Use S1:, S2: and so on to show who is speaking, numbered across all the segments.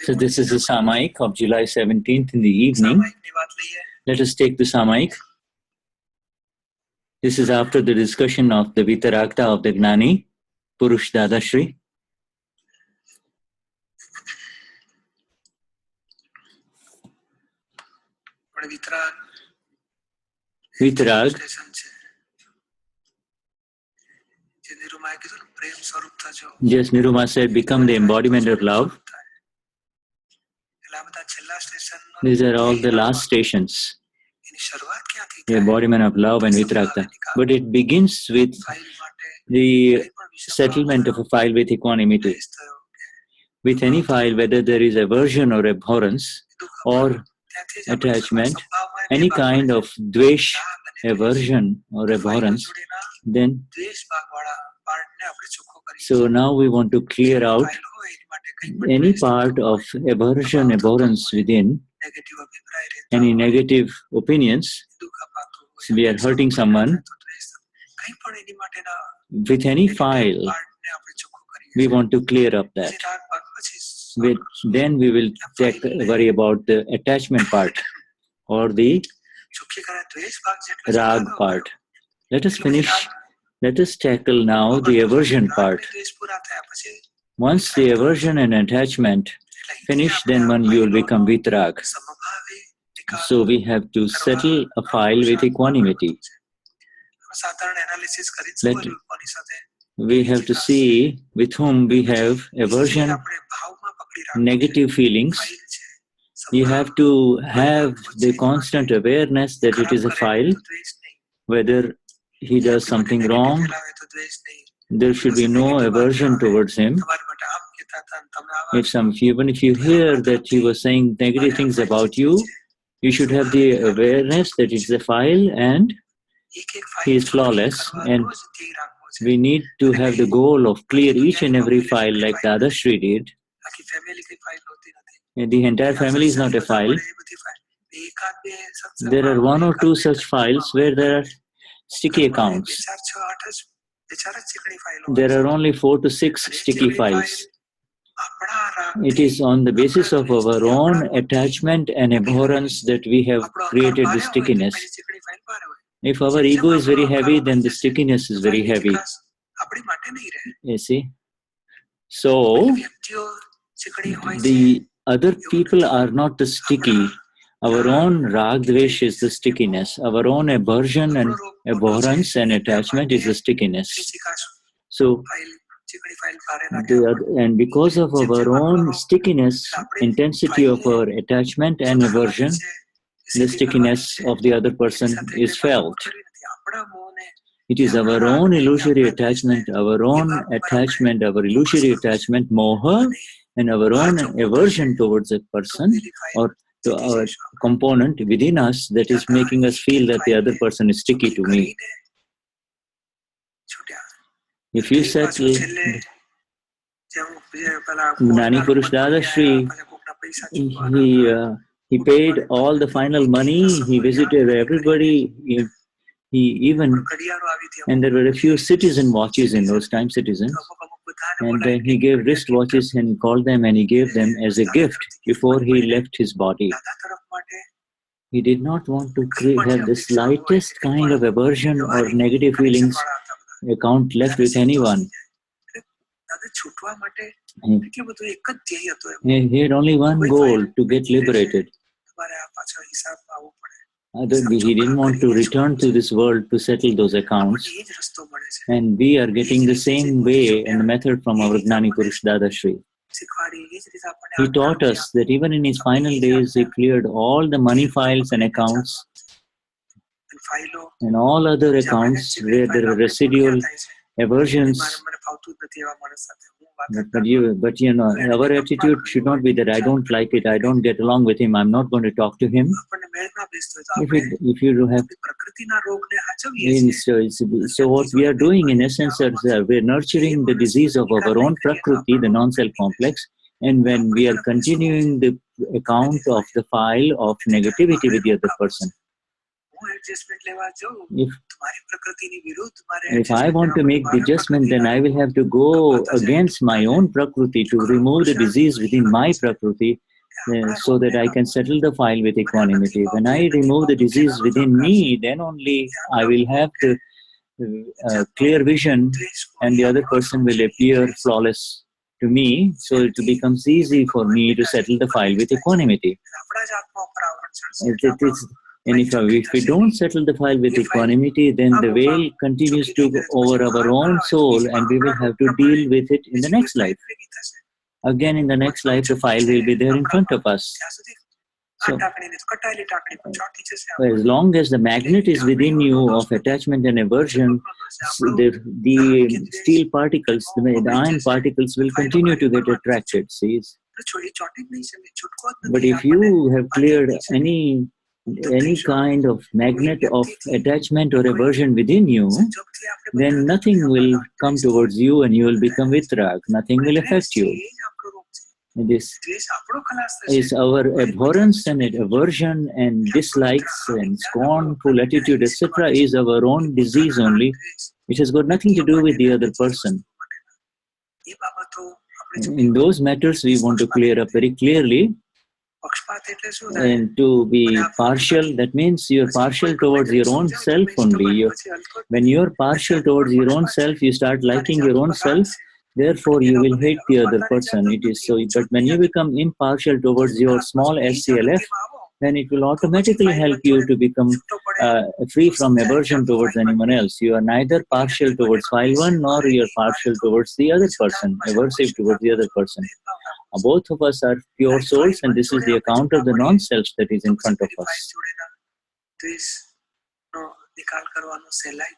S1: So this is the Samayik of July 17th in the evening. Let us take the Samayik. This is after the discussion of the Vitaragata of the Gnani Purush Dadashri. Vitarag. Just Niruma said, become the embodiment of love. These are all the last stations. The embodiment of love and Vitaragata. But it begins with the settlement of a file with equanimity. With any file, whether there is aversion or abhorrence or attachment, any kind of dvesh, aversion or abhorrence, then so now we want to clear out any part of aversion, abhorrence within, any negative opinions. So we are hurting someone. With any file, we want to clear up that. Then we will worry about the attachment part or the rag part. Let us finish. Let us tackle now the aversion part. Once the aversion and attachment finish, then you will become vitarag. So we have to settle a file with equanimity. We have to see with whom we have aversion, negative feelings. You have to have the constant awareness that it is a file. Whether he does something wrong, there should be no aversion towards him. Even if you hear that he was saying negative things about you, you should have the awareness that it's a file and he is flawless. And we need to have the goal of clear each and every file like Dadashri did. And the entire family is not a file. There are one or two such files where there are sticky accounts. There are only 4 to 6 sticky files. It is on the basis of our own attachment and abhorrence that we have created the stickiness. If our ego is very heavy, then the stickiness is very heavy. You see? So, the other people are not the sticky. Our own rag dvesh is the stickiness. Our own aversion and abhorrence and attachment is the stickiness. So, and because of our own stickiness, intensity of our attachment and aversion, the stickiness of the other person is felt. It is our own illusory attachment, our illusory attachment, moha, and our own aversion towards a person or to our component within us that is making us feel that the other person is sticky to me. If you settle, Gnani Purush Dadashri, he paid all the final money, he visited everybody, and there were a few citizen watches in those times, citizens, and then he gave wrist watches and called them and he gave them as a gift before he left his body. He did not want to have the slightest kind of aversion or negative feelings account left with anyone. He had only one goal, to get liberated. He didn't want to return to this world to settle those accounts. And we are getting the same way and method from our Gnani Purush Dadashri. He taught us that even in his final days, he cleared all the money files and accounts and all other accounts where there are residual aversions. But our attitude should not be that I don't like it, I don't get along with him, I'm not going to talk to him. If you have, so what we are doing in essence is we are nurturing the disease of our own prakriti, the non-self complex, and when we are continuing the account of the file of negativity with the other person. If I want to make the adjustment, then I will have to go against my own Prakriti to remove the disease within my Prakriti, so that I can settle the file with equanimity. When I remove the disease within me, then only I will have the clear vision, and the other person will appear flawless to me, so it becomes easy for me to settle the file with equanimity. And if we don't settle the file with equanimity, then the veil continues to go over our own soul, and we will have to deal with it in the next life. Again, in the next life, the file will be there in front of us. So, as long as the magnet is within you of attachment and aversion, the steel particles, the iron particles will continue to get attracted. See? But if you have cleared any kind of magnet of attachment or aversion within you, then nothing will come towards you and you will become vitrag. Nothing will affect you. This is our abhorrence and aversion and dislikes and scornful attitude, etc. is our own disease only. It has got nothing to do with the other person. In those matters, we want to clear up very clearly. And to be partial, that means you're partial towards your own self only. When you're partial towards your own self, you start liking your own self. Therefore, you will hate the other person. It is so. But when you become impartial towards your small SCLF, then it will automatically help you to become free from aversion towards anyone else. You are neither partial towards file one, nor you are partial towards the other person, aversive towards the other person. Both of us are pure souls, and this is the account of the non-self that is in front of us.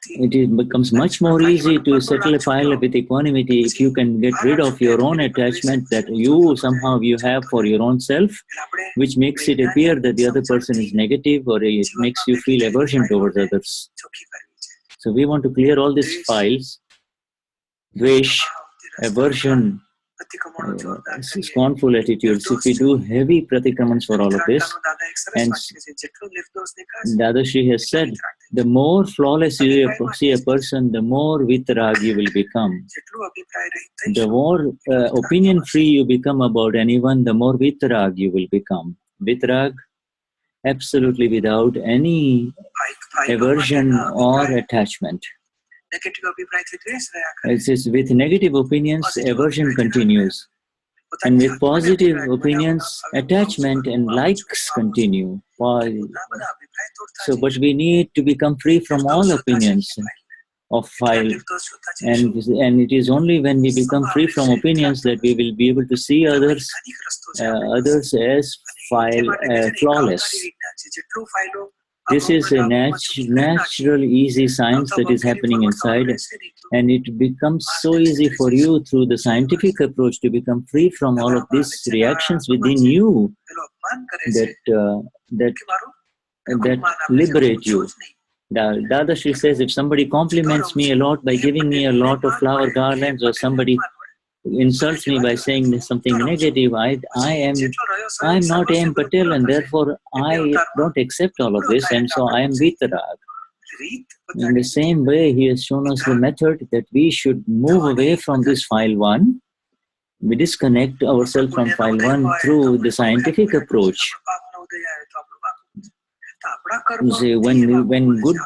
S1: It becomes much more easy to settle a file with equanimity if you can get rid of your own attachment that you have for your own self, which makes it appear that the other person is negative, or it makes you feel aversion towards others. So we want to clear all these files: dvesh, aversion, scornful attitudes. If we do heavy pratikramans for all of this, and Dadashri has said, the more flawless you see a person, the more vitarag you will become. The more opinion-free you become about anyone, the more vitarag you will become. Vitarag, absolutely without any aversion or attachment. It is with negative opinions, aversion continues. And with positive opinions, attachment and likes continue. So, but we need to become free from all opinions of file. And it is only when we become free from opinions that we will be able to see others as flawless. This is a natural, easy science that is happening inside, and it becomes so easy for you through the scientific approach to become free from all of these reactions within you that liberate you. Dadashri says, if somebody compliments me a lot by giving me a lot of flower garlands, or somebody insults me by saying something negative, I'm not A.M. Patel, and therefore I don't accept all of this, and so I am vitarag. In the same way, he has shown us the method that we should move away from this file one. We disconnect ourselves from file one through the scientific approach. See, when good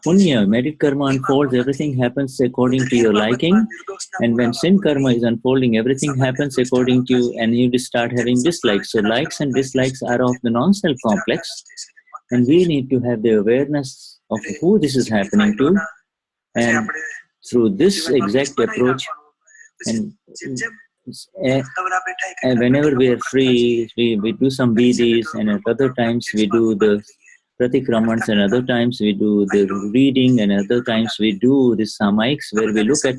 S1: punya, merit karma unfolds, everything happens according to your liking. And when sin karma is unfolding, everything happens according to you, and you start having dislikes. So likes and dislikes are of the non-self complex. And we need to have the awareness of who this is happening to. And through this exact approach, and whenever we are free, we do some vidis, and at other times we do the pratikramans, and other times we do the reading, and other times we do the Samayiks, where we look at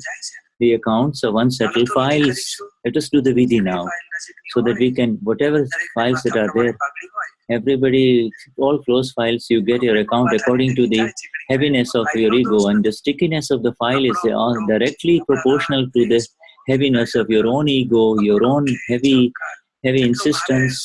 S1: the accounts of unsettled files. Let us do the vidhi now, so that we can, whatever files that are there, everybody, all close files, you get your account according to the heaviness of your ego, and the stickiness of the file is directly proportional to the heaviness of your own ego, your own heavy insistence,